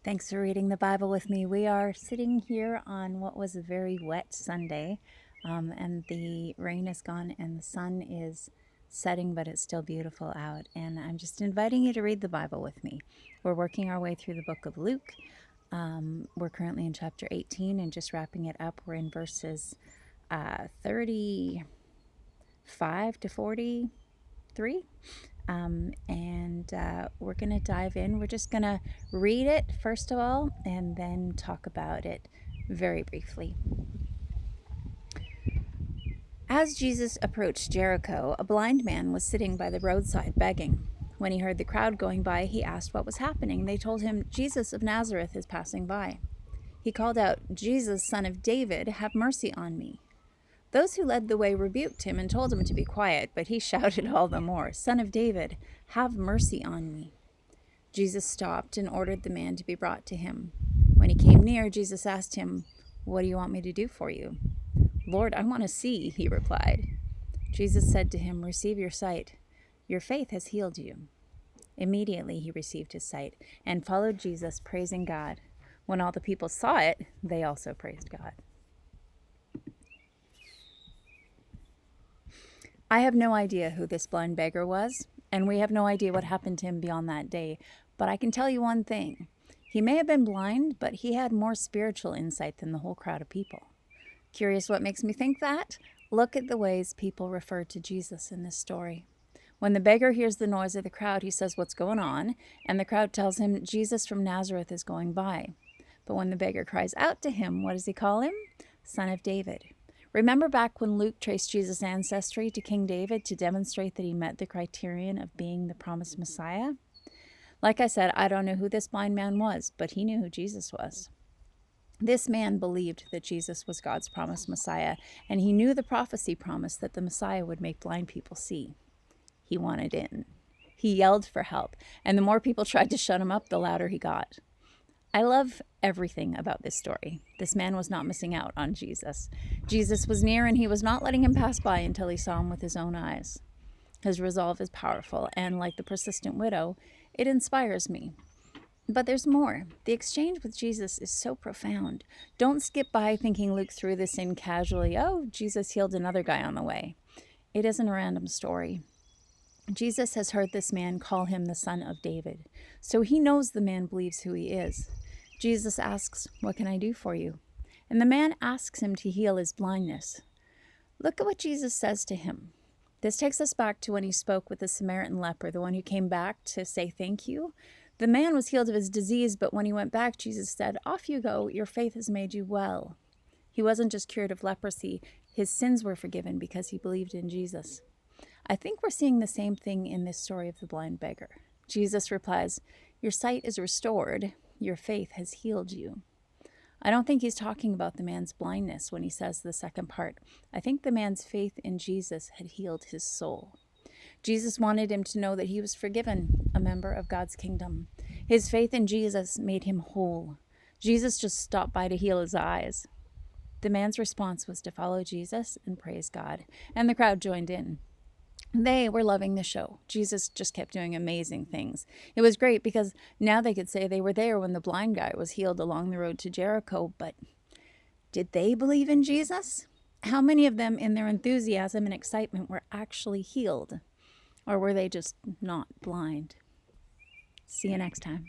Thanks for reading the Bible with me. We are sitting here on what was a very wet Sunday, and the rain is gone and the sun is setting, but it's still beautiful out. And I'm just inviting you to read the Bible with me. We're working our way through the book of Luke. We're currently in chapter 18 and just wrapping it up. We're in verses 35 to 43. We're going to dive in. We're just going to read it first of all and then talk about it very briefly. As Jesus approached Jericho, a blind man was sitting by the roadside begging. When he heard the crowd going by, he asked what was happening. They told him, "Jesus of Nazareth is passing by." He called out, "Jesus, son of David, have mercy on me." Those who led the way rebuked him and told him to be quiet, but he shouted all the more, "Son of David, have mercy on me." Jesus stopped and ordered the man to be brought to him. When he came near, Jesus asked him, "What do you want me to do for you?" "Lord, I want to see," he replied. Jesus said to him, "Receive your sight. Your faith has healed you." Immediately he received his sight and followed Jesus, praising God. When all the people saw it, they also praised God. I have no idea who this blind beggar was, and we have no idea what happened to him beyond that day. But I can tell you one thing. He may have been blind, but he had more spiritual insight than the whole crowd of people. Curious what makes me think that? Look at the ways people refer to Jesus in this story. When the beggar hears the noise of the crowd, he says, "What's going on?" And the crowd tells him, "Jesus from Nazareth is going by." But when the beggar cries out to him, what does he call him? Son of David. Remember back when Luke traced Jesus' ancestry to King David to demonstrate that he met the criterion of being the promised Messiah? Like I said, I don't know who this blind man was, but he knew who Jesus was. This man believed that Jesus was God's promised Messiah, and he knew the prophecy promised that the Messiah would make blind people see. He wanted in. He yelled for help, and the more people tried to shut him up, the louder he got. I love everything about this story. This man was not missing out on Jesus. Jesus was near, and he was not letting him pass by until he saw him with his own eyes. His resolve is powerful, and like the persistent widow, it inspires me. But there's more. The exchange with Jesus is so profound. Don't skip by thinking Luke threw this in casually. "Oh, Jesus healed another guy on the way." It isn't a random story. Jesus has heard this man call him the son of David, so he knows the man believes who he is. Jesus asks, "What can I do for you?" And the man asks him to heal his blindness. Look at what Jesus says to him. This takes us back to when he spoke with the Samaritan leper, the one who came back to say thank you. The man was healed of his disease, but when he went back, Jesus said, "Off you go, your faith has made you well." He wasn't just cured of leprosy, his sins were forgiven because he believed in Jesus. I think we're seeing the same thing in this story of the blind beggar. Jesus replies, "Your sight is restored, your faith has healed you." I don't think he's talking about the man's blindness when he says the second part. I think the man's faith in Jesus had healed his soul. Jesus wanted him to know that he was forgiven, a member of God's kingdom. His faith in Jesus made him whole. Jesus just stopped by to heal his eyes. The man's response was to follow Jesus and praise God, and the crowd joined in. They were loving the show. Jesus just kept doing amazing things. It was great because now they could say they were there when the blind guy was healed along the road to Jericho, but did they believe in Jesus? How many of them in their enthusiasm and excitement were actually healed? Or were they just not blind? See you next time.